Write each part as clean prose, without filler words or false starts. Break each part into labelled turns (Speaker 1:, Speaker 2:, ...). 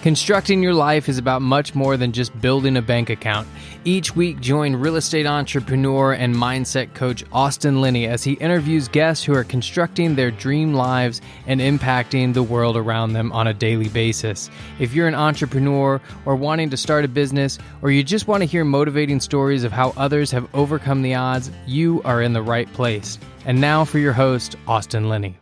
Speaker 1: Constructing your life is about much more than just building a bank account. Each week, join real estate entrepreneur and mindset coach Austin Linney as he interviews guests who are constructing their dream lives and impacting the world around them on a daily basis. If you're an entrepreneur or wanting to start a business, or you just want to hear motivating stories of how others have overcome the odds, you are in the right place. And now for your host, Austin Linney.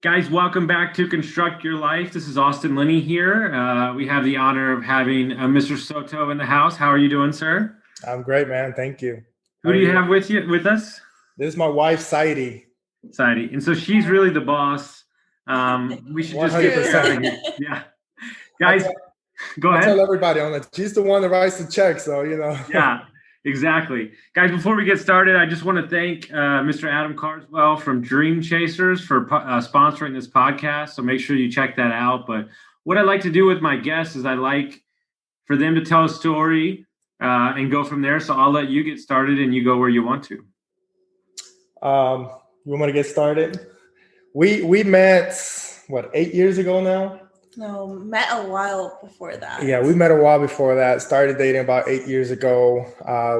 Speaker 2: Guys, welcome back to Construct Your Life. This is Austin Linney here. We have the honor of having Mr. Soto in the house. How are you doing, sir?
Speaker 3: I'm great, man. Thank you.
Speaker 2: Who do you have with us?
Speaker 3: This is my wife, Sairi.
Speaker 2: Sairi. And so she's really the boss. We should just get started. Yeah. Guys, go ahead.
Speaker 3: I tell everybody on it. She's the one that writes the check, so, you know.
Speaker 2: Yeah. Exactly. Guys, before we get started, I just want to thank Mr. Adam Carswell from Dream Chasers for sponsoring this podcast. So make sure you check that out. But what I like to do with my guests is I like for them to tell a story and go from there. So I'll let you get started and you go where you want to.
Speaker 3: You want me to get started? We met, 8 years ago now?
Speaker 4: No, met a while before that.
Speaker 3: Yeah, we met a while before that. Started dating about 8 years ago.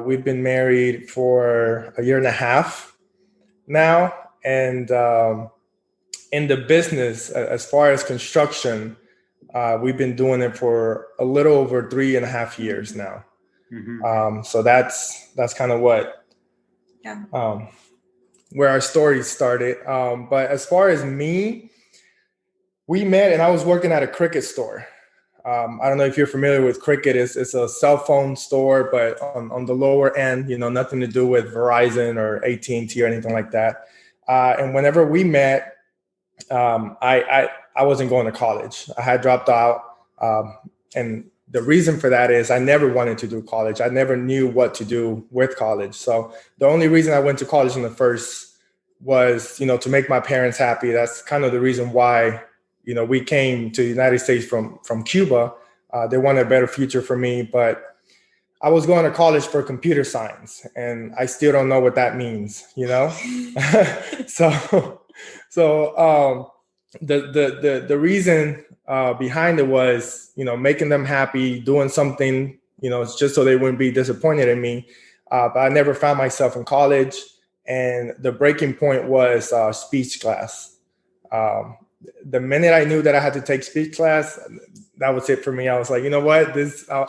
Speaker 3: We've been married for a year and a half now. And in the business, as far as construction, we've been doing it for a little over 3.5 years now. Mm-hmm. So that's kind of what, where our story started. But as far as me, we met and I was working at a Cricket store. I don't know if you're familiar with Cricket. It's a cell phone store, but on the lower end, nothing to do with Verizon or AT&T or anything like that. And whenever we met, I wasn't going to college. I had dropped out. And the reason for that is I never wanted to do college. I never knew what to do with college. So the only reason I went to college in the first was, to make my parents happy. That's kind of the reason why we came to the United States from Cuba. They wanted a better future for me, but I was going to college for computer science, and I still don't know what that means, So the reason behind it was, making them happy, doing something, just so they wouldn't be disappointed in me. But I never found myself in college, and the breaking point was speech class. The minute I knew that I had to take speech class, that was it for me. I was like, you know what,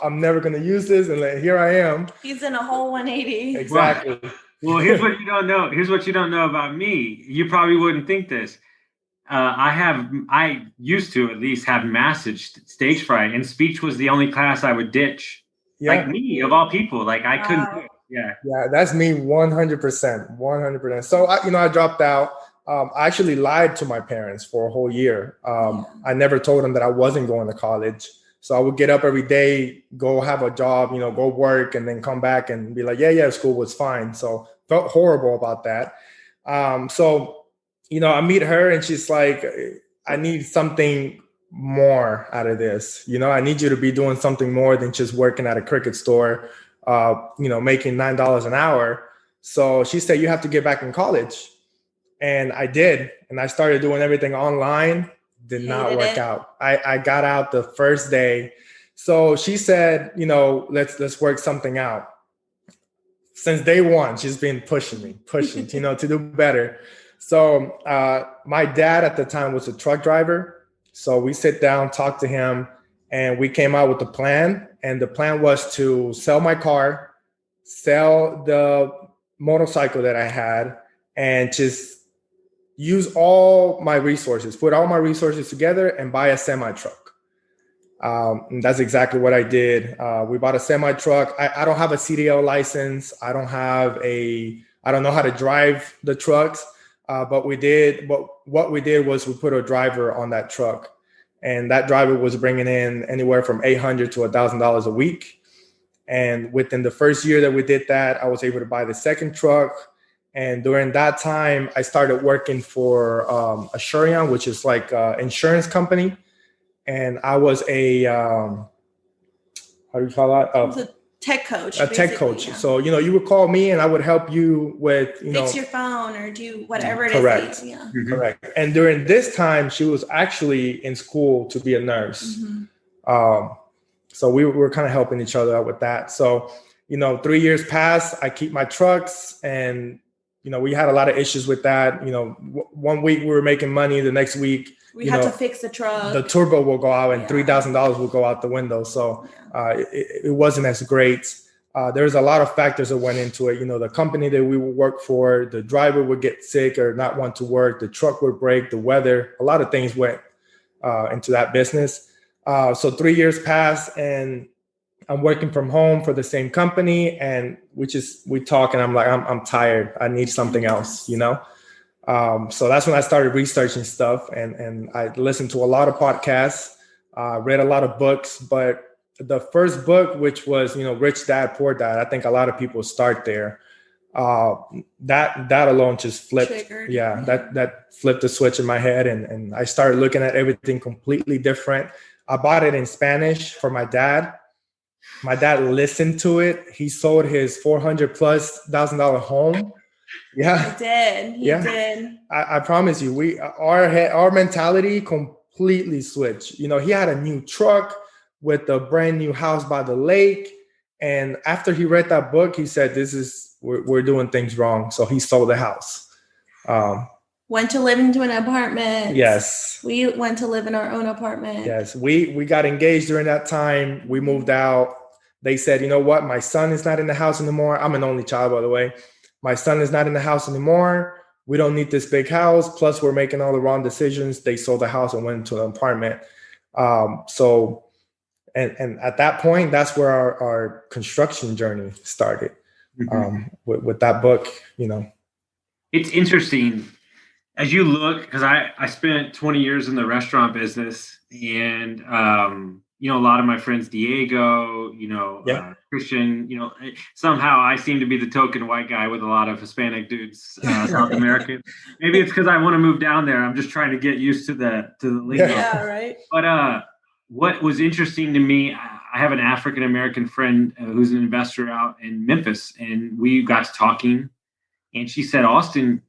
Speaker 3: I'm never going to use this. And here I am.
Speaker 4: He's in a whole 180.
Speaker 3: Exactly.
Speaker 2: Well, here's what you don't know. Here's what you don't know about me. You probably wouldn't think this. I used to at least have massive stage fright, and speech was the only class I would ditch. Yeah. Like me, of all people. Like I couldn't do it. Yeah.
Speaker 3: Yeah, that's me 100%. So I dropped out. I actually lied to my parents for a whole year. I never told them that I wasn't going to college. So I would get up every day, go have a job, go work, and then come back and be like, yeah, school was fine. So felt horrible about that. So I meet her and she's like, I need something more out of this. I need you to be doing something more than just working at a Cricket store, making $9 an hour. So she said, you have to get back in college. And I did. And I started doing everything online. Did not work out. I got out the first day. So she said, let's work something out. Since day one, she's been pushing me, to do better. So my dad at the time was a truck driver. So we sit down, talk to him, and we came out with a plan. And the plan was to sell my car, sell the motorcycle that I had, and just use all my resources, put all my resources together and buy a semi truck. And that's exactly what I did. We bought a semi truck. I don't have a CDL license. I don't know how to drive the trucks. But what we did was we put a driver on that truck, and that driver was bringing in anywhere from $800 to $1,000 a week. And within the first year that we did that, I was able to buy the second truck. And during that time, I started working for Assurion, which is like an insurance company. And I was a, how do you call that?
Speaker 4: tech coach.
Speaker 3: A tech
Speaker 4: basically,
Speaker 3: coach.
Speaker 4: yeah.
Speaker 3: So, you would call me and I would help you with,
Speaker 4: Fix your phone or do whatever it
Speaker 3: correct.
Speaker 4: is. Yeah.
Speaker 3: Correct. And during this time, she was actually in school to be a nurse. So we were kind of helping each other out with that. So, 3 years passed, I keep my trucks and, we had a lot of issues with that. 1 week we were making money, the next week,
Speaker 4: we had to fix the truck.
Speaker 3: The turbo will go out and $3,000 will go out the window. So it wasn't as great. There's a lot of factors that went into it. The company that we would work for, the driver would get sick or not want to work, the truck would break, the weather, a lot of things went into that business. So 3 years passed and I'm working from home for the same company, and we talk and I'm like, I'm tired. I need something else, So that's when I started researching stuff and I listened to a lot of podcasts, read a lot of books, but the first book, which was, Rich Dad, Poor Dad, I think a lot of people start there. That alone just flipped.
Speaker 4: Triggered.
Speaker 3: Yeah, that flipped the switch in my head. And I started looking at everything completely different. I bought it in Spanish for my dad. My dad listened to it. He sold his $400,000+ home. Yeah,
Speaker 4: He did. He did.
Speaker 3: I promise you, our mentality completely switched. He had a new truck with a brand new house by the lake. And after he read that book, he said, we're doing things wrong. So he sold the house.
Speaker 4: Went to live into an apartment.
Speaker 3: Yes.
Speaker 4: We went to live in our own apartment.
Speaker 3: Yes. We got engaged during that time. We moved out. They said, you know what? My son is not in the house anymore. I'm an only child, by the way. My son is not in the house anymore. We don't need this big house. Plus, we're making all the wrong decisions. They sold the house and went into an apartment. And at that point, that's where our construction journey started. With that book,
Speaker 2: It's interesting as you look, because I spent 20 years in the restaurant business, and a lot of my friends, Diego, Christian, somehow I seem to be the token white guy with a lot of Hispanic dudes, South American. Maybe it's because I want to move down there. I'm just trying to get used to the lingo.
Speaker 4: Yeah, right.
Speaker 2: But what was interesting to me, I have an African American friend who's an investor out in Memphis, and we got to talking, and she said, Austin,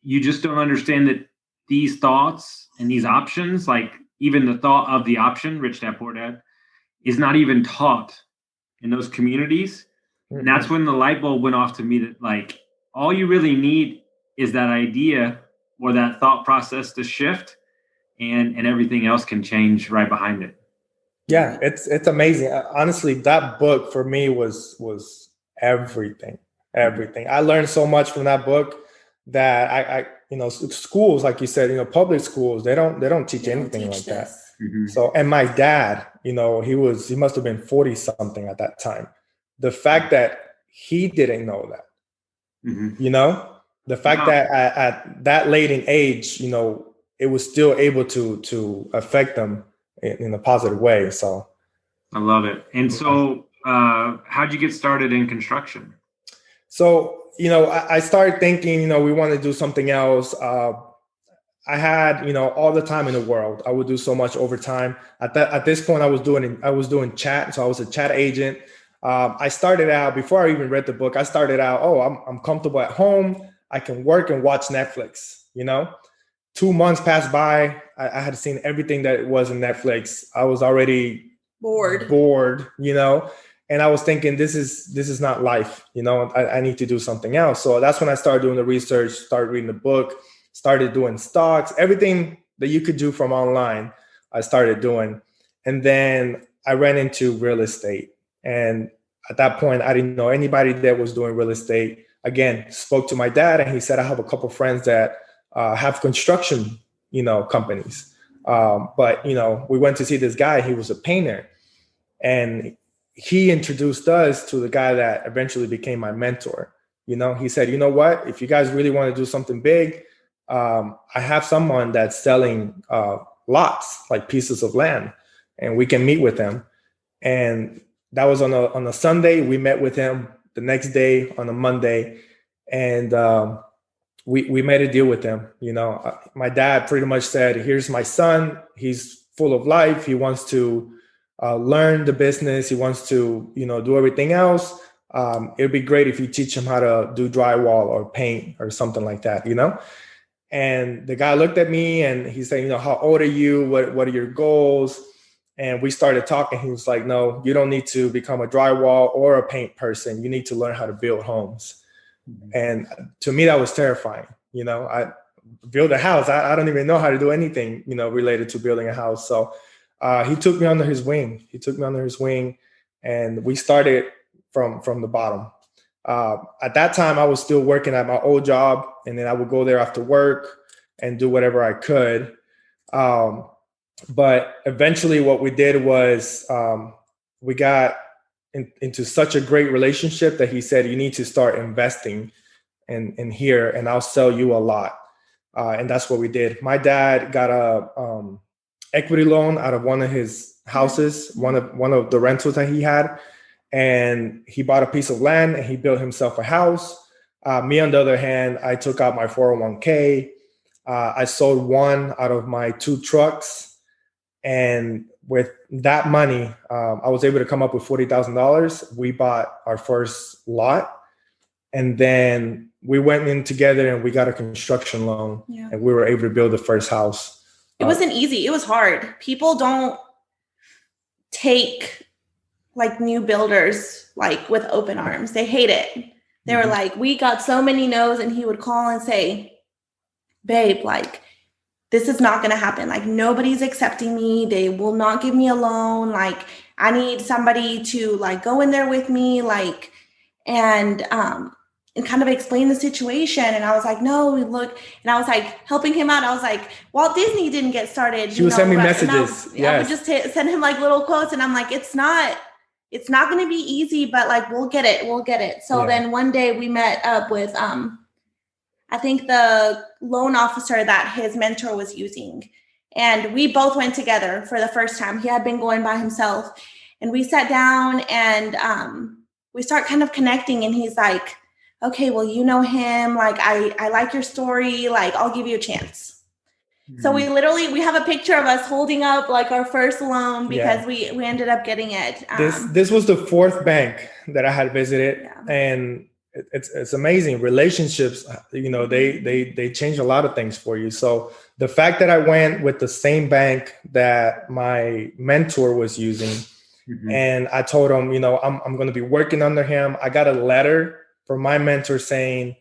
Speaker 2: you just don't understand that these thoughts and these options, like even the thought of the option, Rich Dad, Poor Dad, is not even taught in those communities. And that's when the light bulb went off to me that, like, all you really need is that idea or that thought process to shift, and everything else can change right behind it.
Speaker 3: Yeah, it's amazing. Honestly, that book for me was everything. I learned so much from that book that I schools, like you said, public schools, they don't teach anything like that. So, and my dad, he must have been 40 something at that time. The fact that he didn't know that, the fact that at that late in age, it was still able to affect them in a positive way. So
Speaker 2: I love it. And so how'd you get started in construction?
Speaker 3: So, I started thinking, we want to do something else. I had, all the time in the world. I would do so much overtime. At this point, I was doing chat. So I was a chat agent. I started out, before I even read the book, I'm comfortable at home. I can work and watch Netflix, 2 months passed by. I had seen everything that was in Netflix. I was already bored, and I was thinking, this is not life. I need to do something else. So that's when I started doing the research, started reading the book, started doing stocks, everything that you could do from online, I started doing. And then I ran into real estate. And at that point, I didn't know anybody that was doing real estate. Again, spoke to my dad, and he said, I have a couple of friends that have construction, companies. But we went to see this guy. He was a painter, and he introduced us to the guy that eventually became my mentor. He said, you know what, if you guys really want to do something big, I have someone that's selling lots, like pieces of land, and we can meet with them. And that was on a Sunday. We met with him the next day on a Monday, and we made a deal with him. My dad pretty much said, here's my son. He's full of life. He wants to learn the business. He wants to, do everything else. It'd be great if you teach him how to do drywall or paint or something like that, And the guy looked at me and he said, how old are you? What are your goals? And we started talking. He was like, no, you don't need to become a drywall or a paint person. You need to learn how to build homes. Mm-hmm. And to me, that was terrifying. I build a house. I don't even know how to do anything, related to building a house. So he took me under his wing. And we started from the bottom. At that time, I was still working at my old job, and then I would go there after work and do whatever I could. But eventually what we did was we got into such a great relationship that he said, you need to start investing in here, and I'll sell you a lot. And that's what we did. My dad got a equity loan out of one of his houses, one of the rentals that he had. And he bought a piece of land and he built himself a house. Me, on the other hand, I took out my 401k. I sold one out of my 2 trucks. And with that money, I was able to come up with $40,000. We bought our first lot. And then we went in together and we got a construction loan. Yeah. And we were able to build the first house.
Speaker 4: It wasn't easy. It was hard. People don't take new builders with open arms. They hate it. They were like, we got so many no's, and he would call and say, babe, this is not going to happen. Nobody's accepting me. They will not give me a loan. I need somebody to go in there with me, and kind of explain the situation. And I was like, no, look. And I was helping him out. I was like, Walt Disney didn't get started.
Speaker 3: She would send me messages.
Speaker 4: I would just send him little quotes. And I'm like, it's not going to be easy, but we'll get it. So then one day we met up with, I think the loan officer that his mentor was using. And we both went together for the first time. He had been going by himself. And we sat down and we start kind of connecting. And he's like, okay, well, you know him. I like your story. I'll give you a chance. Mm-hmm. So we have a picture of us holding up our first loan because we ended up getting it.
Speaker 3: This was the 4th bank that I had visited. And it's amazing. Relationships, they change a lot of things for you. So the fact that I went with the same bank that my mentor was using, and I told him, I'm going to be working under him. I got a letter from my mentor saying,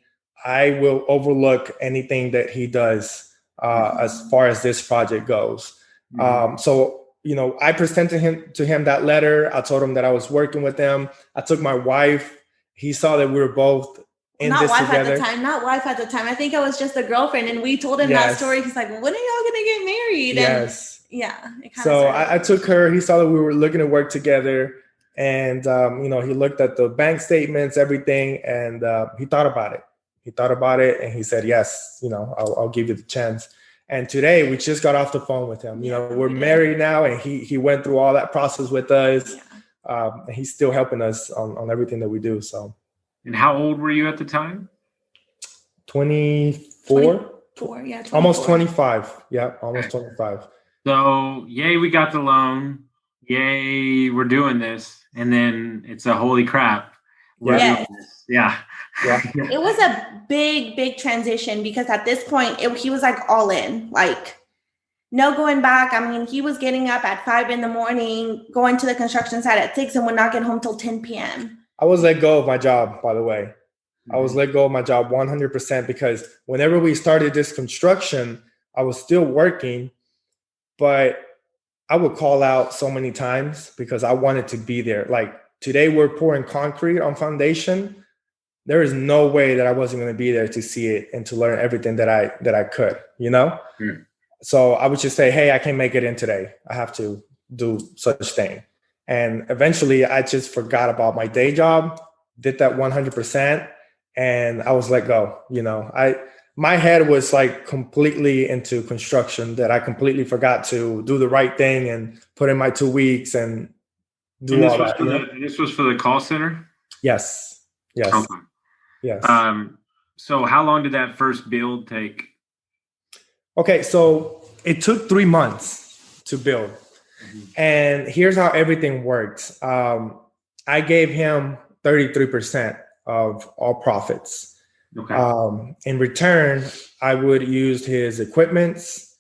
Speaker 3: I will overlook anything that he does as far as this project goes. So I presented to him that letter. I told him that I was working with him. I took my wife. He saw that we were both in this together.
Speaker 4: Not wife at the time. I think I was just a girlfriend, and we told him that story. He's like, when are y'all going to get married?
Speaker 3: Yes.
Speaker 4: And yeah.
Speaker 3: So I took her. He saw that we were looking to work together. And, he looked at the bank statements, everything, and he thought about it. And he said, yes, I'll give you the chance. And today we just got off the phone with him. We're married now, and he went through all that process with us. And he's still helping us on everything that we do. So.
Speaker 2: And how old were you at the time?
Speaker 3: 24.
Speaker 4: 24, yeah. 24.
Speaker 3: Almost 25. Yeah, almost 25.
Speaker 2: So, yay, we got the loan. Yay, we're doing this. And then it's a holy crap.
Speaker 4: Yes.
Speaker 2: Yeah.
Speaker 4: It was a big transition because at this point, he was all in. No going back. I mean, he was getting up at 5 a.m, going to the construction site at 6, and would not get home till 10 p.m.
Speaker 3: I was let go of my job, by the way. I was let go of my job 100% because whenever we started this construction, I was still working, but I would call out so many times because I wanted to be there. Today we're pouring concrete on foundation. There is no way that I wasn't going to be there to see it and to learn everything that I could, So I would just say, hey, I can't make it in today. I have to do such thing. And eventually I just forgot about my day job, did that 100%. And I was let go. My head was completely into construction that I completely forgot to do the right thing and put in my 2 weeks and do all that.
Speaker 2: This was for the call center?
Speaker 3: Yes.
Speaker 2: Okay.
Speaker 3: Yes.
Speaker 2: So how long did that first build take?
Speaker 3: Okay, so it took 3 months to build. And here's how everything worked. I gave him 33% of all profits.
Speaker 2: Okay.
Speaker 3: In return, I would use his equipments.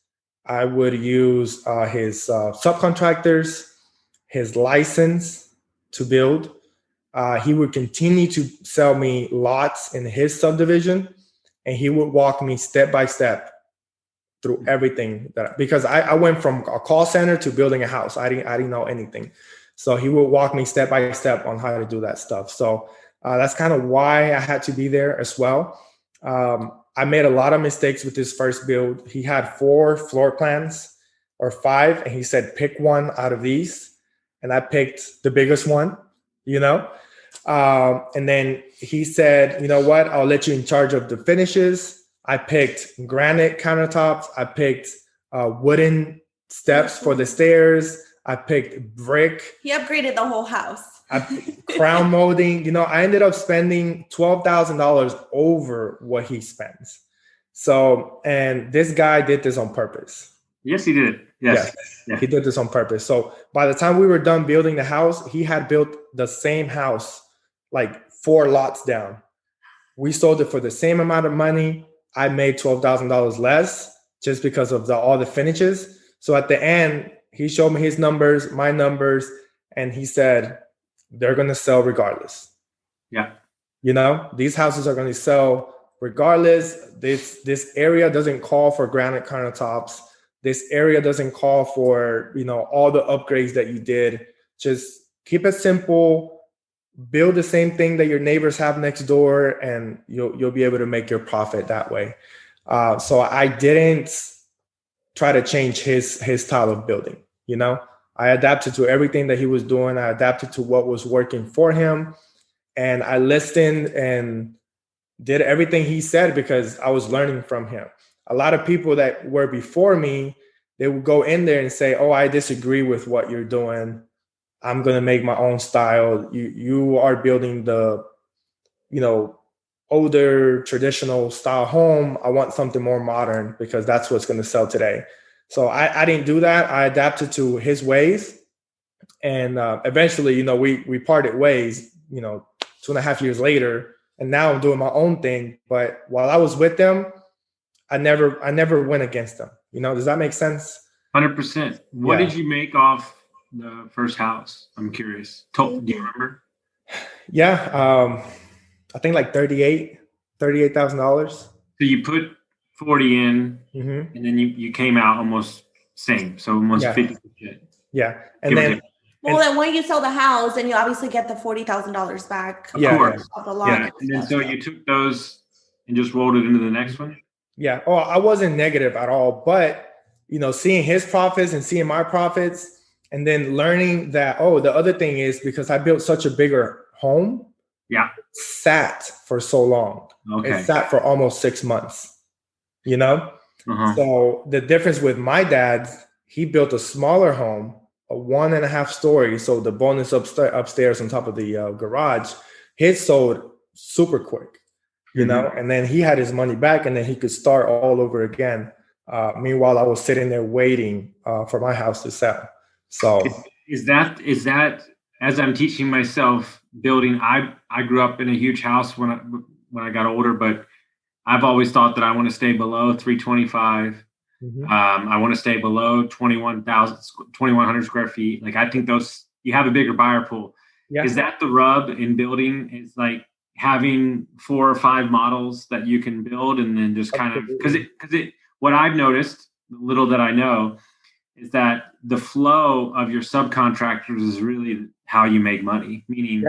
Speaker 3: I would use his subcontractors, his license to build. He would continue to sell me lots in his subdivision, and he would walk me step by step through everything because I went from a call center to building a house. I didn't know anything. So he would walk me step by step on how to do that stuff. So that's kind of why I had to be there as well. I made a lot of mistakes with his first build. He had 4 floor plans or 5, and he said, pick one out of these. And I picked the biggest one, and then he said, you know what, I'll let you in charge of the finishes. I picked granite countertops. I picked wooden steps for the stairs. I picked brick.
Speaker 4: He upgraded the whole house.
Speaker 3: Crown molding. I ended up spending $12,000 over what he spends. So, and this guy did this on purpose.
Speaker 2: Yes, he did. Yes. Yeah.
Speaker 3: He did this on purpose. So by the time we were done building the house, he had built the same house, like 4 lots down. We sold it for the same amount of money. I made $12,000 less just because of all the finishes. So at the end, he showed me his numbers, my numbers, and he said, they're going to sell regardless.
Speaker 2: Yeah.
Speaker 3: These houses are going to sell regardless. This area doesn't call for granite countertops. This area doesn't call for, all the upgrades that you did. Just keep it simple. Build the same thing that your neighbors have next door, and you'll be able to make your profit that way. So I didn't try to change his style of building. I adapted to everything that he was doing. I adapted to what was working for him, and I listened and did everything he said because I was learning from him. A lot of people that were before me, they would go in there and say, "Oh, I disagree with what you're doing. I'm going to make my own style. You are building the, older traditional style home. I want something more modern because that's what's going to sell today." So I didn't do that. I adapted to his ways. And eventually, we parted ways, 2.5 years later. And now I'm doing my own thing. But while I was with them, I never went against them. Does that make sense?
Speaker 2: 100%. What did you make off the first house? I'm curious. Do you remember?
Speaker 3: Yeah. I think like $38,000.
Speaker 2: So you put 40 in, and then you came out almost same. So almost 50%.
Speaker 3: Yeah. And then
Speaker 4: then when you sell the house, then you obviously get the $40,000 back.
Speaker 2: Of course.
Speaker 4: Of the lot.
Speaker 2: And then so you took those and just rolled it into the next one?
Speaker 3: Yeah. Oh, I wasn't negative at all, but seeing his profits and seeing my profits, and then learning that, the other thing is because I built such a bigger home, sat for so long.
Speaker 2: Okay.
Speaker 3: It sat for almost 6 months, So the difference with my dad, he built a smaller home, a 1.5 story. So the bonus upstairs on top of the garage, his sold super quick, and then he had his money back, and then he could start all over again. Meanwhile, I was sitting there waiting for my house to sell. So
Speaker 2: is that as I'm teaching myself building? I grew up in a huge house when I got older, but I've always thought that I want to stay below 325. I want to stay below 2,100 square feet. Like I think you have a bigger buyer pool. Yeah. Is that the rub in building? Is like having 4 or 5 models that you can build, and then just kind of because what I've noticed, the little that I know, is that the flow of your subcontractors is really how you make money. Meaning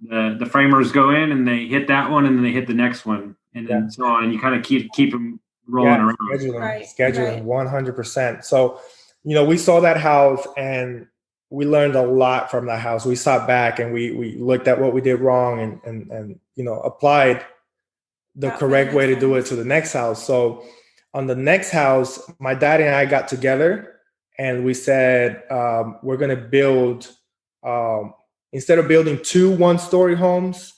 Speaker 2: the framers go in and they hit that one, and then they hit the next one, and then so on. And you kind of keep them rolling around.
Speaker 3: Scheduling 100%. So, we saw that house and we learned a lot from that house. We sat back and we looked at what we did wrong and applied the correct way to do it to the next house. So on the next house, my dad and I got together and we said, we're going to build, instead of building 2 one-story homes,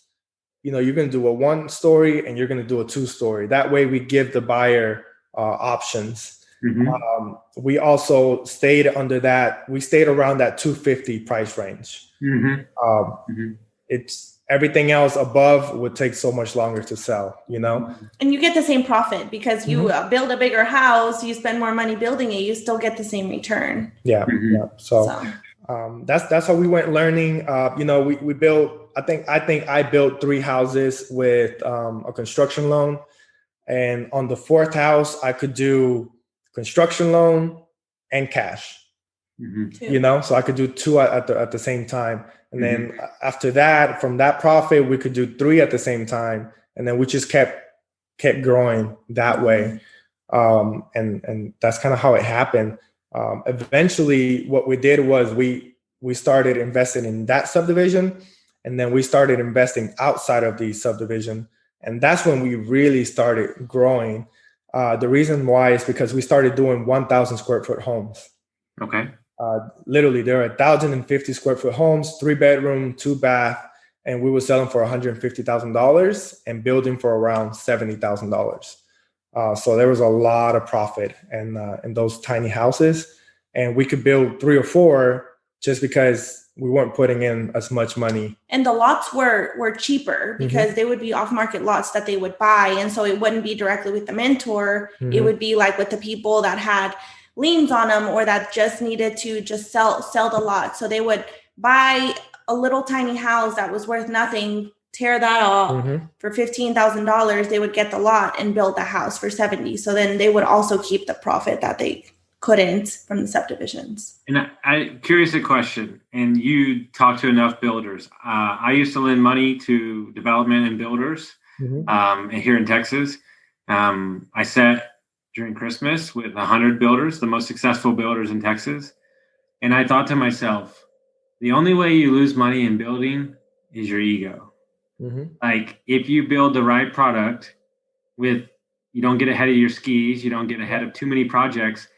Speaker 3: you're going to do a 1-story and you're going to do a 2-story. That way we give the buyer options. We also stayed under that. We stayed around that 250 price range. It's everything else above would take so much longer to sell,
Speaker 4: And you get the same profit because you build a bigger house, you spend more money building it, you still get the same return.
Speaker 3: Yeah. So that's how we went learning. We built. I think I built 3 houses with a construction loan, and on the 4th house I could do construction loan and cash. So I could do 2 at the same time. And then after that, from that profit, we could do 3 at the same time. And then we just kept growing that way. And that's kind of how it happened. Eventually, what we did was we started investing in that subdivision. And then we started investing outside of the subdivision. And that's when we really started growing. The reason why is because we started doing 1,000 square foot homes.
Speaker 2: Okay.
Speaker 3: Literally, there are 1,050 square foot homes, 3 bedroom, 2 bath, and we were selling for $150,000 and building for around $70,000. So there was a lot of profit in those tiny houses, and we could build 3 or 4 just because we weren't putting in as much money.
Speaker 4: And the lots were cheaper because they would be off-market lots that they would buy, and so it wouldn't be directly with the mentor. It would be like with the people that had liens on them or that just needed to just sell the lot. So they would buy a little tiny house that was worth nothing, tear that off for $15,000. They would get the lot and build the house for $70,000. So then they would also keep the profit that they couldn't from the subdivisions.
Speaker 2: And I curious a question, and you talk to enough builders. I used to lend money to development and builders here in Texas. I sat during Christmas with 100 builders, the most successful builders in Texas. And I thought to myself, the only way you lose money in building is your ego. Like if you build the right product you don't get ahead of your skis, you don't get ahead of too many projects.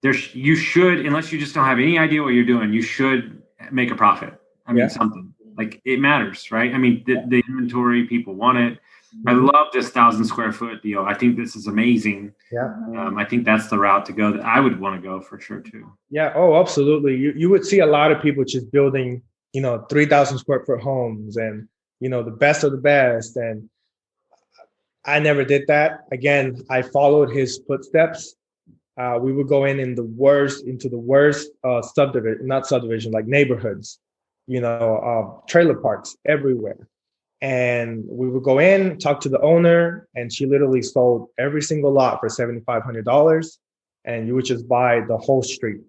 Speaker 2: You should, unless you just don't have any idea what you're doing, you should make a profit. I mean, something like it matters, right? I mean, the inventory, people want it. I love this 1,000 square foot deal. I think this is amazing. Yeah. I think that's the route to go that I would want to go for sure too.
Speaker 3: Yeah. Oh, absolutely. You would see a lot of people just building, 3,000 square foot homes and, the best of the best. And I never did that. Again, I followed his footsteps. We would go into the worst subdivision, not subdivision, like neighborhoods, trailer parks everywhere. And we would go in, talk to the owner, and she literally sold every single lot for $7,500. And you would just buy the whole street,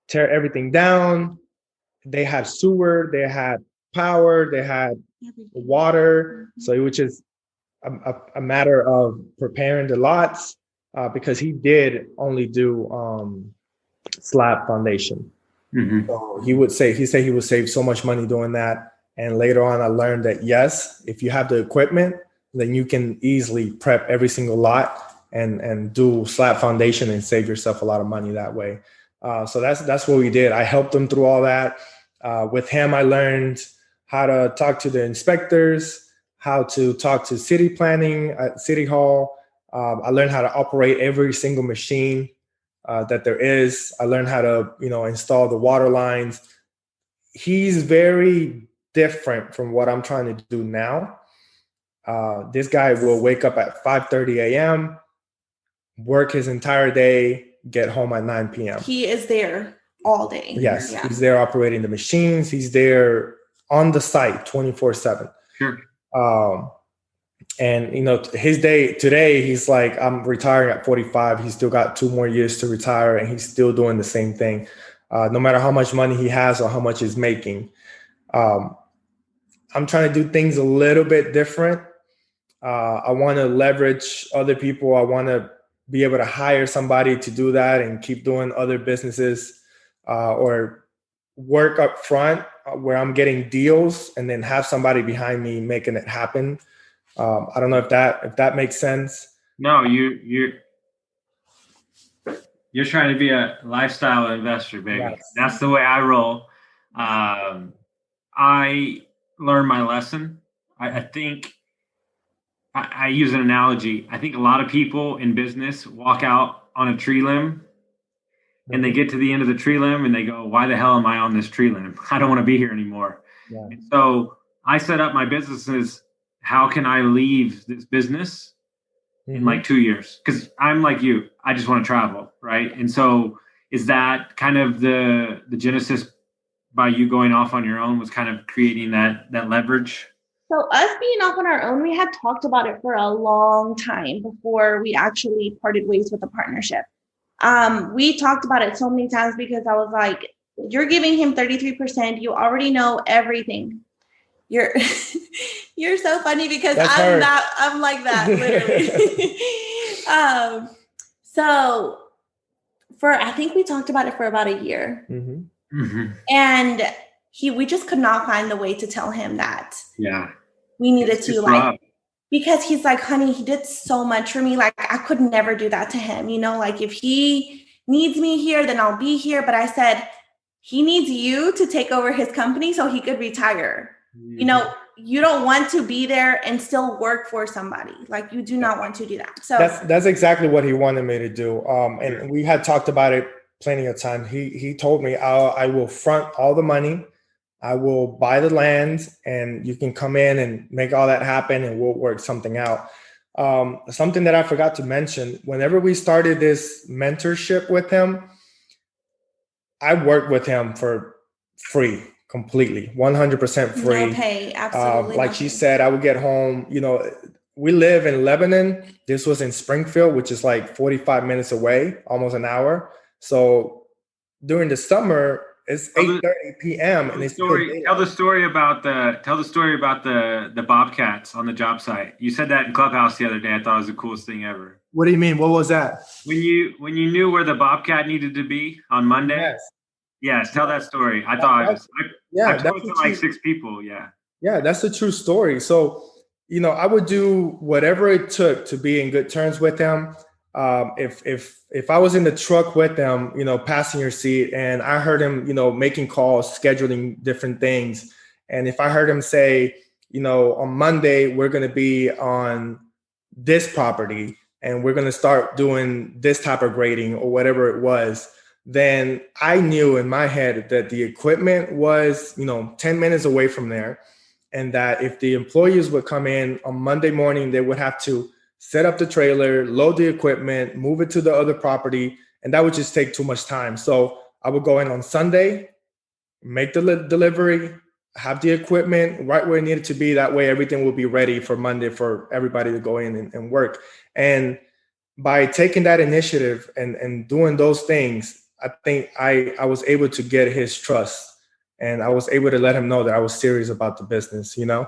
Speaker 3: tear everything down. They had sewer, they had power, they had water. So it was just a matter of preparing the lots because he did only do slab foundation. So he said he would save so much money doing that. And later on, I learned that, yes, if you have the equipment, then you can easily prep every single lot and do slab foundation and save yourself a lot of money that way. So that's what we did. I helped him through all that. With him, I learned how to talk to the inspectors, how to talk to city planning at City Hall. I learned how to operate every single machine that there is. I learned how to, install the water lines. He's very different from what I'm trying to do now. This guy will wake up at 5:30 a.m., work his entire day, get home at 9 p.m.
Speaker 4: He is there all day.
Speaker 3: Yes, yeah. He's there operating the machines. He's there on the site 24/7.
Speaker 2: Sure.
Speaker 3: And his day today, he's like, I'm retiring at 45. He's still got 2 more years to retire, and he's still doing the same thing. No matter how much money he has or how much he's making. I'm trying to do things a little bit different. I want to leverage other people. I want to be able to hire somebody to do that and keep doing other businesses or work up front where I'm getting deals and then have somebody behind me making it happen. I don't know if that makes sense.
Speaker 2: No, you're trying to be a lifestyle investor, baby. Yes. That's the way I roll. I learned my lesson. I think I use an analogy. I think a lot of people in business walk out on a tree limb, and they get to the end of the tree limb and they go, why the hell am I on this tree limb? I don't want to be here anymore. Yeah. And so I set up my businesses. How can I leave this business in like 2 years? Because I'm like you, I just want to travel, right? And so is that kind of the genesis by you going off on your own, was kind of creating that leverage?
Speaker 4: So us being off on our own, we had talked about it for a long time before we actually parted ways with the partnership. We talked about it so many times because I was like, you're giving him 33%. You already know everything. You're so funny because I'm like that, literally. So I think we talked about it for about a year. And we just could not find the way to tell him that. Yeah. We needed to like, because he's like, honey, he did so much for me. Like, I could never do that to him. You know, like if he needs me here, then I'll be here. But I said, he needs you to take over his company so he could retire. You know, you don't want to be there and still work for somebody. Like, you do not want to do that. So
Speaker 3: that's exactly what he wanted me to do. And we had talked about it plenty of time. He told me, I will front all the money. I will buy the land and you can come in and make all that happen and we'll work something out. Something that I forgot to mention, whenever we started this mentorship with him, I worked with him for free, completely, 100% free.
Speaker 4: No pay, absolutely.
Speaker 3: Like she said, I would get home, you know, we live in Lebanon. This was in Springfield, which is like 45 minutes away, almost an hour. So during the summer, it's 8:30 p.m. and it's
Speaker 2: tell the story about the bobcats on the job site. You said that in Clubhouse the other day. I thought it was the coolest thing ever.
Speaker 3: What do you mean? What was that?
Speaker 2: When you knew where the bobcat needed to be on Monday. Yes. Tell that story. I thought I told it to like 6 people. Yeah, that's a true story. So, you know, I would do whatever it took to be in good terms with him. If I was in the truck with them, you know, passenger seat, and I heard him, you know, making calls, scheduling different things. And if I heard him say, you know, on Monday, we're going to be on this property and we're going to start doing this type of grading or whatever it was, then I knew in my head that the equipment was, you know, 10 minutes away from there. And that if the employees would come in on Monday morning, they would have to set up the trailer, load the equipment, move it to the other property, and that would just take too much time. So I would go in on Sunday, make the delivery, have the equipment right where it needed to be. That way everything will be ready for Monday for everybody to go in and work. And by taking that initiative and doing those things, I think I was able to get his trust, and I was able to let him know that I was serious about the business, you know?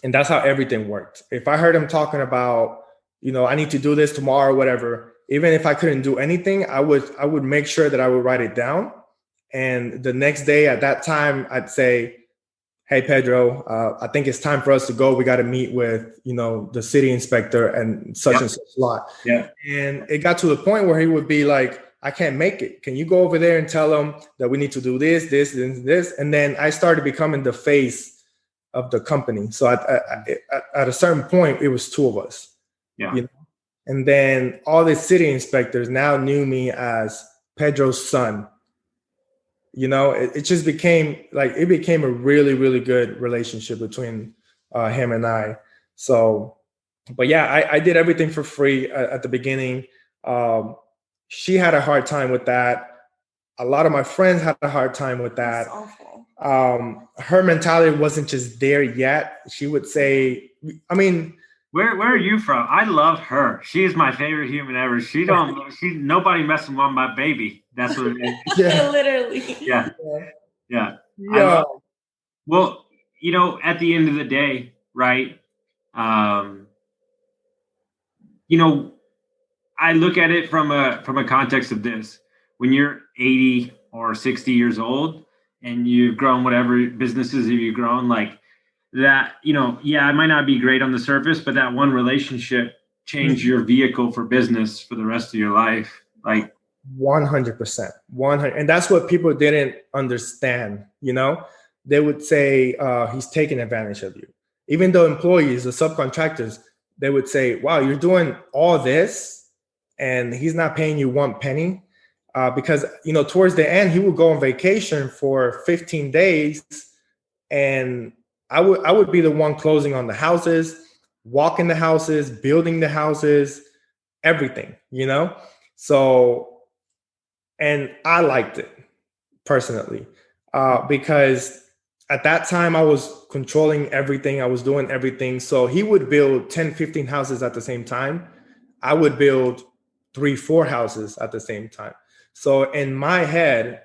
Speaker 2: And that's how everything worked. If I heard him talking about, you know, I need to do this tomorrow or whatever, even if I couldn't do anything, I would make sure that I would write it down. And the next day at that time, I'd say, hey, Pedro, I think it's time for us to go. We got to meet with, you know, the city inspector and such and such lot. Yeah. And it got to the point where he would be like, I can't make it. Can you go over there and tell them that we need to do this, this, and this? And then I started becoming the face of the company. So at a certain point, it was 2 of us. Yeah. You know? And then all the city inspectors now knew me as Pedro's son. You know, it just became a really, really good relationship between him and I. So, but yeah, I did everything for free at the beginning. She had a hard time with that. A lot of my friends had a hard time with that. That's awful. Her mentality wasn't just there yet. She would say, I mean, where are you from? I love her. She is my favorite human ever. Nobody messing with my baby. That's what it is.
Speaker 4: Yeah. Literally.
Speaker 2: Yeah. Well, you know, at the end of the day, right? You know, I look at it from a context of this. When you're 80 or 60 years old and you've grown whatever businesses have you grown, like that, you know, it might not be great on the surface, but that one relationship changed your vehicle for business for the rest of your life. Like
Speaker 3: 100%. And that's what people didn't understand. You know, they would say, he's taking advantage of you. Even though employees, the subcontractors, they would say, wow, you're doing all this and he's not paying you one penny, because, you know, towards the end, he would go on vacation for 15 days, and I would be the one closing on the houses, walking the houses, building the houses, everything, you know? So, and I liked it personally, because at that time I was controlling everything. I was doing everything. So he would build 10, 15 houses at the same time. I would build 3, 4 houses at the same time. So in my head,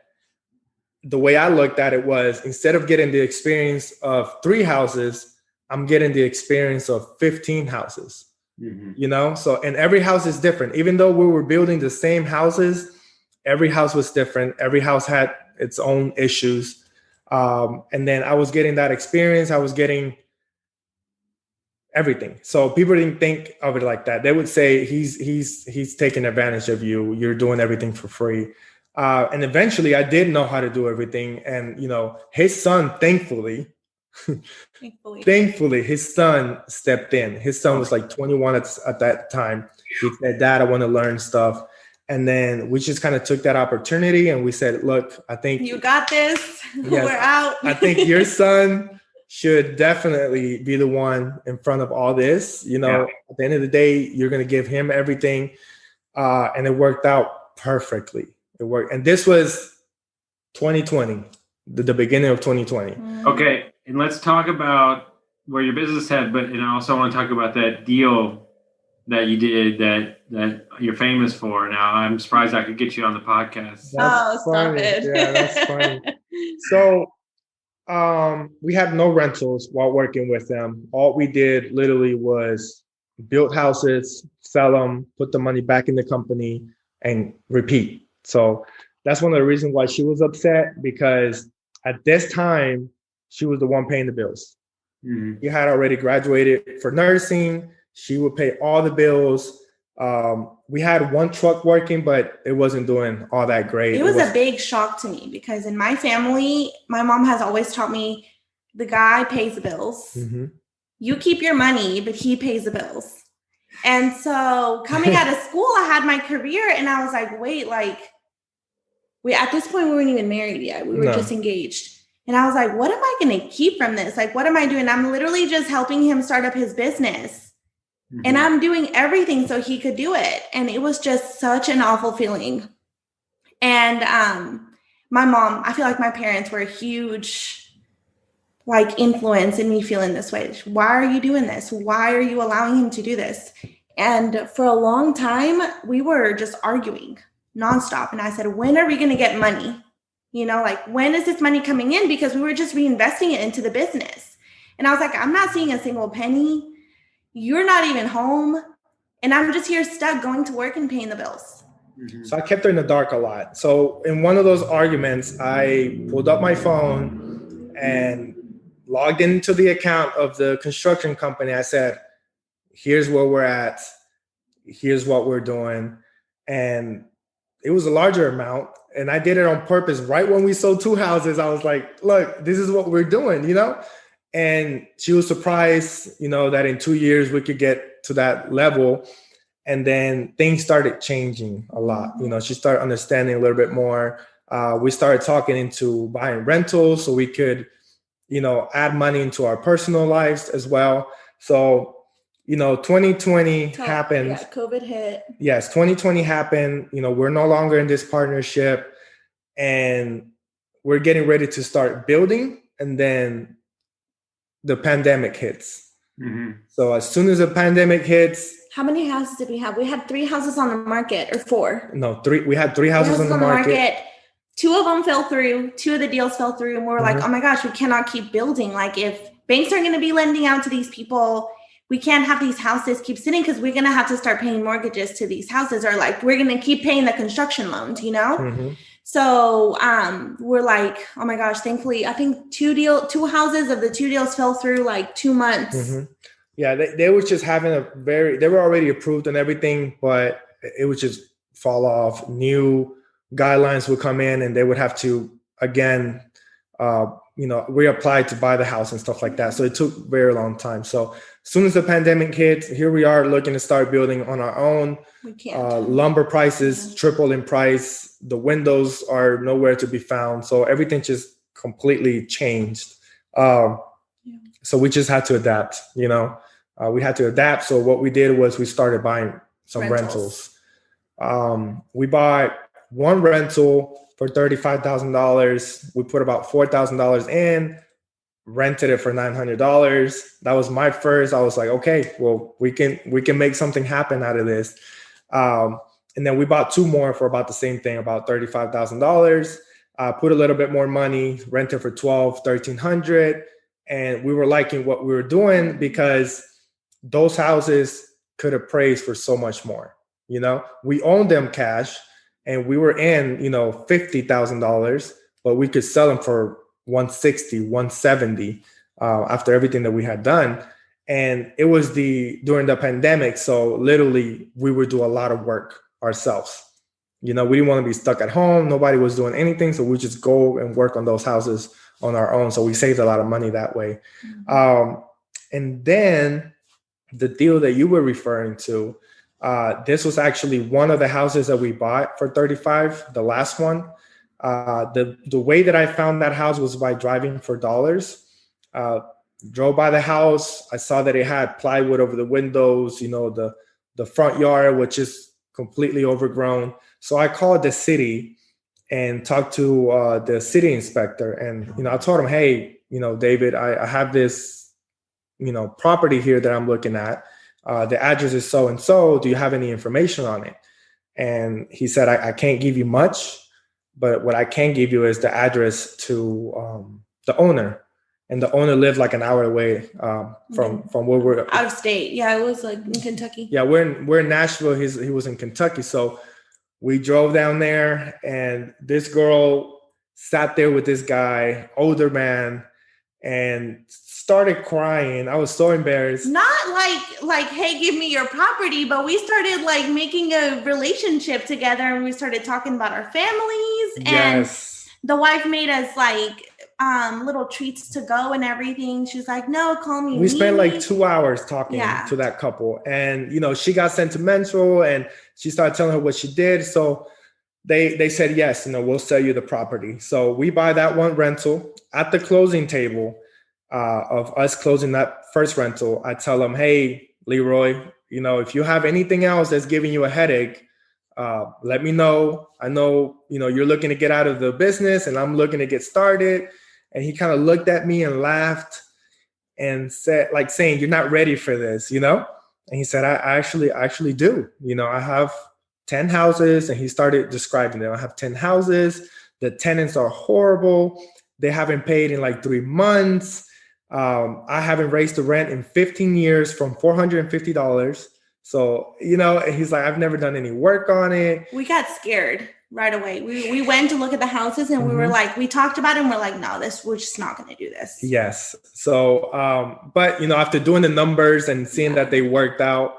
Speaker 3: the way I looked at it was, instead of getting the experience of 3 houses, I'm getting the experience of 15 houses, you know? So, and every house is different. Even though we were building the same houses, every house was different. Every house had its own issues. And then I was getting that experience. I was getting everything. So people didn't think of it like that. They would say, he's taking advantage of you. You're doing everything for free. And eventually I did know how to do everything. And, you know, his son, thankfully, his son stepped in. His son was like 21 at that time. He said, Dad, I want to learn stuff. And then we just kind of took that opportunity and we said, look, I think
Speaker 4: you got this.
Speaker 3: Yes,
Speaker 4: we're out.
Speaker 3: I think your son should definitely be the one in front of all this. You know, at the end of the day, you're going to give him everything. And it worked out perfectly. It worked. And this was 2020, the beginning of 2020.
Speaker 2: Okay. And let's talk about where your business had, but and I also want to talk about that deal that you did that you're famous for. Now, I'm surprised I could get you on the podcast.
Speaker 3: That's
Speaker 4: stop it.
Speaker 3: Yeah, that's funny. So we had no rentals while working with them. All we did literally was build houses, sell them, put the money back in the company, and repeat. So that's one of the reasons why she was upset, because at this time, she was the one paying the bills. She had already graduated for nursing. She would pay all the bills. We had one truck working, but it wasn't doing all that great.
Speaker 4: It was a big shock to me, because in my family, my mom has always taught me the guy pays the bills. You keep your money, but he pays the bills. And so coming out of school, I had my career and I was like, wait, at this point, we weren't even married yet. We were just engaged. And I was like, what am I going to keep from this? Like, what am I doing? I'm literally just helping him start up his business. And I'm doing everything so he could do it. And it was just such an awful feeling. And my mom, I feel like my parents were a huge influence in me feeling this way. Why are you doing this? Why are you allowing him to do this? And for a long time, we were just arguing nonstop. And I said, when are we going to get money? You know, when is this money coming in? Because we were just reinvesting it into the business. And I was like, I'm not seeing a single penny. You're not even home. And I'm just here stuck going to work and paying the bills.
Speaker 3: So I kept her in the dark a lot. So in one of those arguments, I pulled up my phone and logged into the account of the construction company. I said, here's where we're at. Here's what we're doing. And it was a larger amount. And I did it on purpose. Right when we sold 2 houses, I was like, look, this is what we're doing, you know? And she was surprised, you know, that in 2 years we could get to that level. And then things started changing a lot. You know, she started understanding a little bit more. We started talking into buying rentals so we could, you know, add money into our personal lives as well. So, you know, 2020 happened.
Speaker 4: Yeah, COVID hit.
Speaker 3: Yes, 2020 happened. You know, we're no longer in this partnership and we're getting ready to start building. And then the pandemic hits. So as soon as the pandemic hits.
Speaker 4: How many houses did we have? We had 3 houses on the market, or 4?
Speaker 3: No, 3. We had 3 houses on the market.
Speaker 4: 2 of them fell through. 2 of the deals fell through. And we were like, oh my gosh, we cannot keep building. Like, if banks are going to be lending out to these people, we can't have these houses keep sitting, because we're going to have to start paying mortgages to these houses, or we're going to keep paying the construction loans, you know? So we're like, oh my gosh, thankfully, I think 2 houses of the 2 deals fell through 2 months.
Speaker 3: Yeah, they were just having they were already approved and everything, but it would just fall off. New guidelines would come in and they would have to, again, we applied to buy the house and stuff like that. So it took very long time. So as soon as the pandemic hit, here we are looking to start building on our own.
Speaker 4: We can't.
Speaker 3: Lumber prices tripled in price. The windows are nowhere to be found. So everything just completely changed. So we just had to adapt, we had to adapt. So what we did was we started buying some rentals. We bought one rental for $35,000. We put about $4,000 in, rented it for $900. That was my first. I was like, okay, well, we can make something happen out of this. And then we bought two more for about the same thing, about $35,000. Put a little bit more money, rented for $1,300. And we were liking what we were doing because those houses could appraise for so much more. We owned them cash and we were in, $50,000, but we could sell them for $160,000, $170,000 after everything that we had done. And it was during the pandemic. So literally we would do a lot of work ourselves. We didn't want to be stuck at home. Nobody was doing anything. So we just go and work on those houses on our own. So we saved a lot of money that way. Mm-hmm. And then the deal that you were referring to, this was actually one of the houses that we bought for $35,000, the last one. The way that I found that house was by driving for dollars. Drove by the house. I saw that it had plywood over the windows, the front yard, which is completely overgrown. So I called the city and talked to the city inspector. And, I told him, hey, David, I have this, property here that I'm looking at. The address is so-and-so. Do you have any information on it? And he said, I can't give you much, but what I can give you is the address to the owner. And the owner lived like an hour away from where we're
Speaker 4: out of state. Yeah, it was like in Kentucky.
Speaker 3: Yeah, we're in Nashville. He was in Kentucky. So we drove down there and this girl sat there with this guy, older man, and started crying. I was so embarrassed.
Speaker 4: Not like, hey, give me your property, but we started like making a relationship together and we started talking about our families.
Speaker 3: Yes.
Speaker 4: And the wife made us like little treats to go and everything. She's like, no, call me.
Speaker 3: We spent like 2 hours talking to that couple. And, she got sentimental and she started telling her what she did. So they said, yes, we'll sell you the property. So we buy that one rental. At the closing table of us closing that first rental, I tell them, hey, Leroy, if you have anything else that's giving you a headache, let me know. I know, you're looking to get out of the business and I'm looking to get started. And he kind of looked at me and laughed and said, like saying, you're not ready for this, And he said, I actually do. I have 10 houses. And he started describing them. I have 10 houses. The tenants are horrible. They haven't paid in like 3 months. I haven't raised the rent in 15 years from $450. So, he's like, I've never done any work on it.
Speaker 4: We got scared right away. We went to look at the houses and we were like, we talked about it and we're like, no, we're just not going to do this.
Speaker 3: Yes. So, but, after doing the numbers and seeing that they worked out,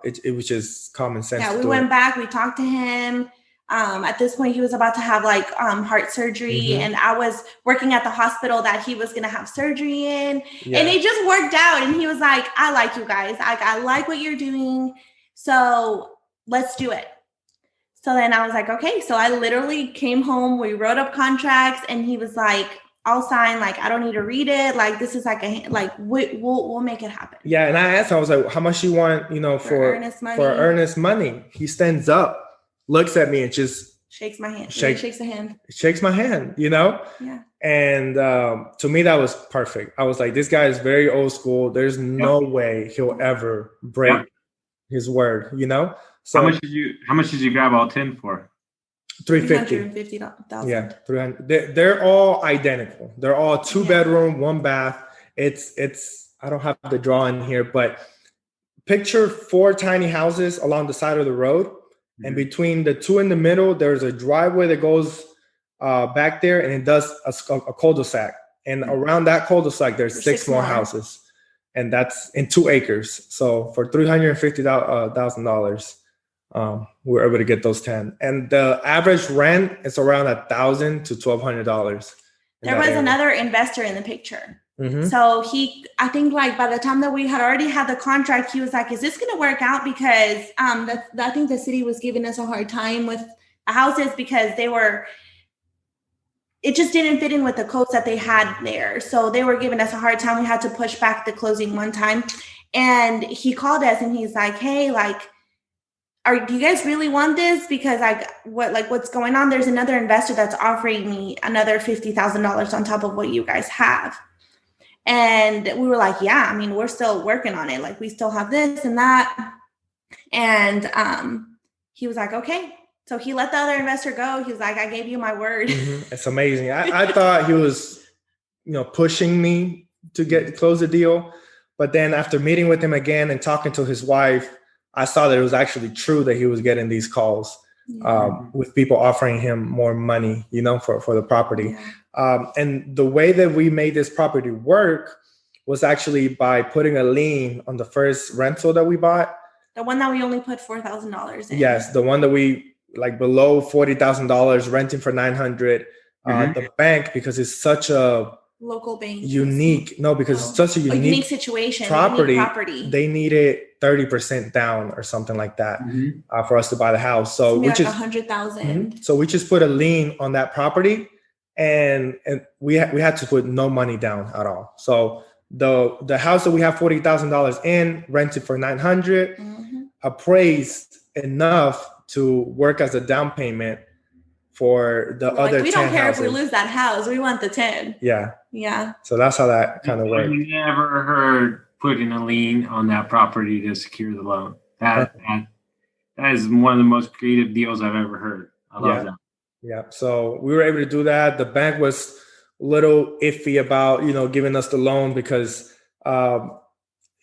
Speaker 3: it was just common sense.
Speaker 4: Yeah, we went back, we talked to him. At this point, he was about to have like heart surgery, and I was working at the hospital that he was going to have surgery in, and it just worked out. And he was like, I like you guys. I like what you're doing. So let's do it. So then I was like, okay. So I literally came home. We wrote up contracts and he was like, I'll sign. Like, I don't need to read it. Like, this is like we'll make it happen.
Speaker 3: Yeah. And I asked him, I was like, how much you want, for earnest money? He stands up, looks at me and just
Speaker 4: shakes my hand. Shakes the hand.
Speaker 3: Shakes my hand,
Speaker 4: Yeah.
Speaker 3: And to me, that was perfect. I was like, this guy is very old school. There's no way he'll ever break his word, So
Speaker 2: how much did you grab all 10 for?
Speaker 3: $350,000. Yeah, $300,000. They're all identical. They're all 2-bedroom, 1 bath. It's I don't have the drawing here, but picture 4 tiny houses along the side of the road. And between the 2 in the middle, there's a driveway that goes back there, and it does a cul-de-sac. And around that cul-de-sac, there's 6 more houses, and that's in 2 acres. So for $350,000, we were able to get those 10. And the average rent is around $1,000 to $1,200.
Speaker 4: There was another investor in the picture.
Speaker 3: Mm-hmm.
Speaker 4: So I think like by the time that we had already had the contract, he was like, is this going to work out? Because I think the city was giving us a hard time with the houses because it just didn't fit in with the codes that they had there. So they were giving us a hard time. We had to push back the closing one time. And he called us and he's like, hey, like, do you guys really want this? Because what's going on? There's another investor that's offering me another $50,000 on top of what you guys have. And we were like, yeah, I mean, we're still working on it. Like we still have this and that. And he was like, okay. So he let the other investor go. He was like, I gave you my word.
Speaker 3: Mm-hmm. It's amazing. I thought he was, pushing me to close the deal. But then after meeting with him again and talking to his wife, I saw that it was actually true that he was getting these calls with people offering him more money, for the property.
Speaker 4: Yeah.
Speaker 3: And the way that we made this property work was actually by putting a lien on the first rental that we bought.
Speaker 4: The one that we only put $4,000 in.
Speaker 3: Yes, the one that we below $40,000 renting for $900. The bank, because it's such a
Speaker 4: local bank,
Speaker 3: because it's such a unique
Speaker 4: situation,
Speaker 3: property. They needed 30% down or something like that for us to buy the house. So
Speaker 4: which is $100,000.
Speaker 3: Mm-hmm. So we just put a lien on that property, and we had to put no money down at all. So the house that we have $40,000 in, rented for $900, appraised enough to work as a down payment for the other 10 houses.
Speaker 4: We don't care if we lose that house. We want the 10.
Speaker 3: Yeah.
Speaker 4: Yeah.
Speaker 3: So that's how that kind of works.
Speaker 2: I've never heard putting a lien on that property to secure the loan. That is one of the most creative deals I've ever heard. I love that. Yeah.
Speaker 3: So we were able to do that. The bank was a little iffy about, giving us the loan because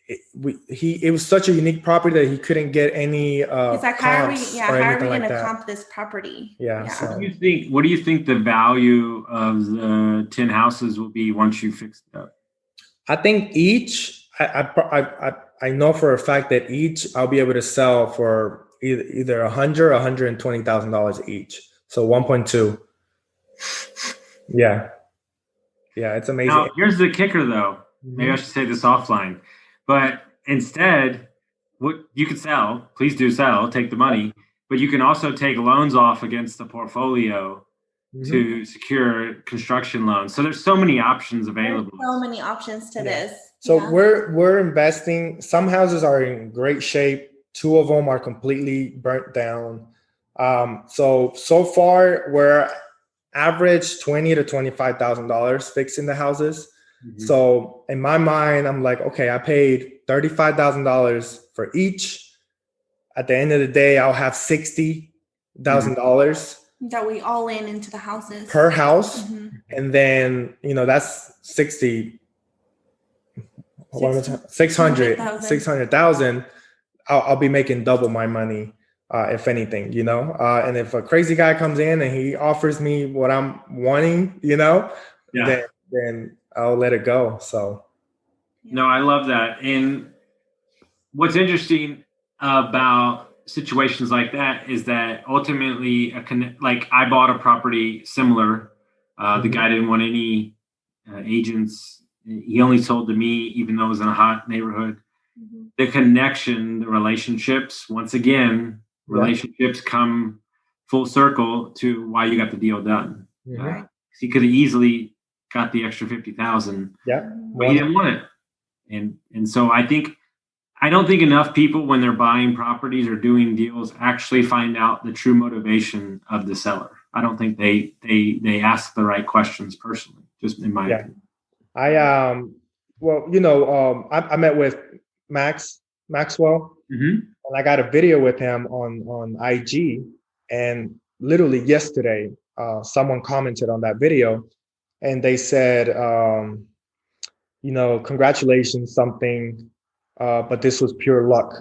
Speaker 3: it was such a unique property that he couldn't get any
Speaker 4: it's like, how are we going to comp this property?
Speaker 3: Yeah.
Speaker 4: So.
Speaker 2: What do you think the value of the 10 houses will be once you fix it up?
Speaker 3: I think each, I know for a fact that each I'll be able to sell for either $100,000 or $120,000 each. So 1.2. Yeah. Yeah, it's amazing.
Speaker 2: Now, here's the kicker, though. Maybe I should say this offline. But instead, what you could sell, please do sell, take the money. But you can also take loans off against the portfolio to secure construction loans. So there's so many options available.
Speaker 4: There's so many options to this.
Speaker 3: So we're investing. Some houses are in great shape. 2 of them are completely burnt down. So far we're average $20,000 to $25,000 fixing the houses. So in my mind, I'm like, okay, I paid $35,000 for each. At the end of the day, I'll have $60,000
Speaker 4: that we all into the houses
Speaker 3: per house. And then, that's 600,000. I'll be making double my money, if anything, and if a crazy guy comes in and he offers me what I'm wanting, then I'll let it go. So.
Speaker 2: No, I love that. And what's interesting about situations like that is that ultimately, I bought a property similar. The guy didn't want any agents. He only sold to me, even though it was in a hot neighborhood. The connection, the relationships, once again, relationships come full circle to why you got the deal done. He could have easily got the extra $50,000, but he didn't want it. And so I don't think enough people, when they're buying properties or doing deals, actually find out the true motivation of the seller. I don't think they ask the right questions personally, just in my opinion. I
Speaker 3: met with Maxwell, and I got a video with him on IG, and literally yesterday, someone commented on that video. And they said, congratulations, something, but this was pure luck,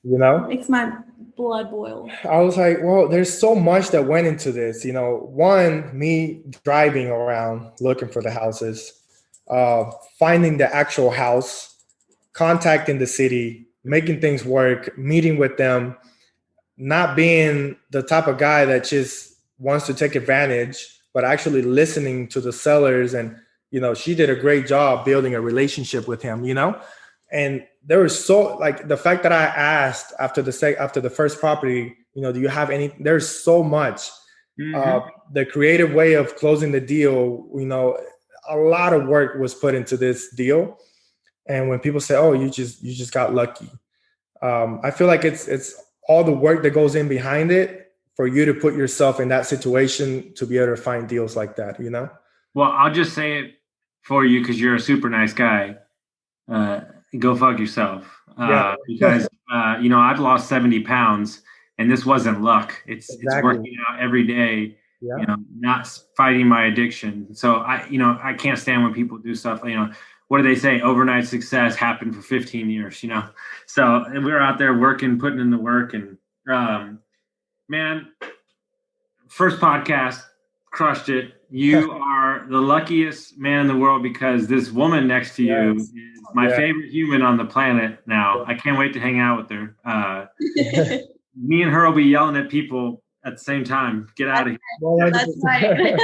Speaker 4: Makes my blood boil.
Speaker 3: I was like, well, there's so much that went into this. One, me driving around looking for the houses, finding the actual house, contacting the city, making things work, meeting with them, not being the type of guy that just wants to take advantage, but actually listening to the sellers. And, you know, she did a great job building a relationship with him, you know? And there was so, like, the fact that I asked after the first property, you know, do you have any, there's so much, the creative way of closing the deal, you know, a lot of work was put into this deal. And when people say, oh, you just got lucky. I feel like it's all the work that goes in behind it for you to put yourself in that situation to be able to find deals like that, you know?
Speaker 2: Well, I'll just say it for you because you're a super nice guy. Go fuck yourself. Because, you know, I've lost 70 pounds and this wasn't luck. It's working out every day, you know, not fighting my addiction. So I can't stand when people do stuff, you know, what do they say? Overnight success happened for 15 years, you know? So and we were out there working, putting in the work, and man, first podcast, crushed it. You are the luckiest man in the world because this woman next to you is my favorite human on the planet now. I can't wait to hang out with her. Me and her will be yelling at people at the same time. Get out of here.
Speaker 3: Well,
Speaker 4: That's right.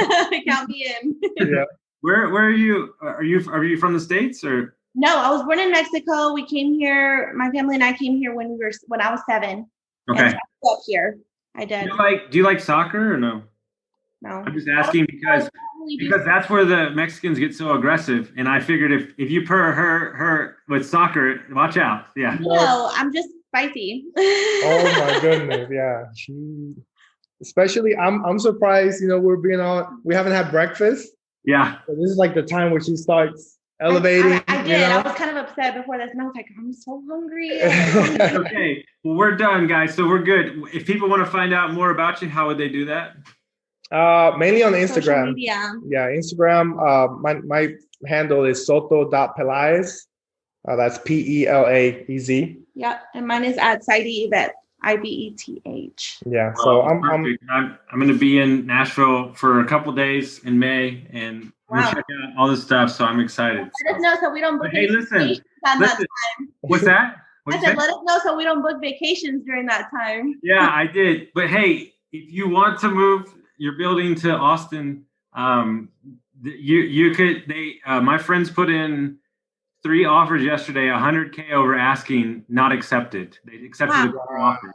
Speaker 4: Count me in.
Speaker 3: Yeah.
Speaker 2: Where are you? Are you from the States or?
Speaker 4: No, I was born in Mexico. We came here. My family and I came here when I was 7.
Speaker 2: Okay.
Speaker 4: And so up here, I did.
Speaker 2: Do you like soccer or no?
Speaker 4: No.
Speaker 2: I'm just asking because that's where the Mexicans get so aggressive, and I figured if you purr her with soccer, watch out. Yeah.
Speaker 4: No, I'm just spicy.
Speaker 3: Oh my goodness, yeah. Especially, I'm surprised. You know, we haven't had breakfast.
Speaker 2: Yeah.
Speaker 3: So this is like the time where she starts elevating.
Speaker 4: I did.
Speaker 3: You know?
Speaker 4: I was kind of upset before this, and I was like, I'm so hungry.
Speaker 2: Okay. Well, we're done, guys. So we're good. If people want to find out more about you, how would they do that?
Speaker 3: Mainly on Instagram.
Speaker 4: Social media.
Speaker 3: Yeah, Instagram. My handle is soto.pelaez. That's Pelaez.
Speaker 4: Yeah, and mine is at Sairi Ibeth.
Speaker 3: Yeah, so I'm
Speaker 2: going to be in Nashville for a couple days in May, and I'm going to check out all this stuff. So I'm excited.
Speaker 4: Let us know so we don't book vacations on that time.
Speaker 2: What's that?
Speaker 4: I said, let us know so we don't book vacations during that time.
Speaker 2: Yeah, I did. But hey, if you want to move your building to Austin, you could. My friends put in 3 offers yesterday, $100K over asking, not accepted. They accepted the offer.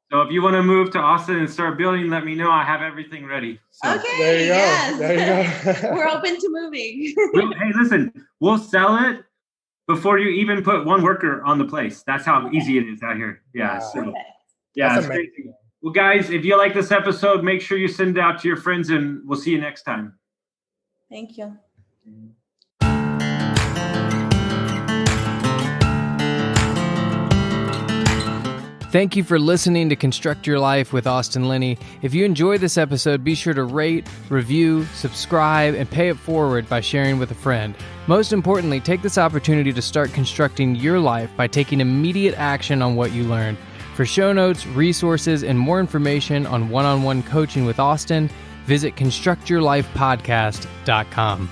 Speaker 2: So if you want to move to Austin and start building, let me know. I have everything ready. So.
Speaker 4: Okay.
Speaker 3: There you go.
Speaker 4: Yes.
Speaker 3: There you go.
Speaker 4: We're open to moving.
Speaker 2: Hey, listen, we'll sell it before you even put one worker on the place. That's how easy it is out here. Yeah. So, yeah. It's crazy. Well, guys, if you like this episode, make sure you send it out to your friends, and we'll see you next time.
Speaker 4: Thank you.
Speaker 1: Thank you for listening to Construct Your Life with Austin Linney. If you enjoyed this episode, be sure to rate, review, subscribe, and pay it forward by sharing with a friend. Most importantly, take this opportunity to start constructing your life by taking immediate action on what you learned. For show notes, resources, and more information on one-on-one coaching with Austin, visit constructyourlifepodcast.com.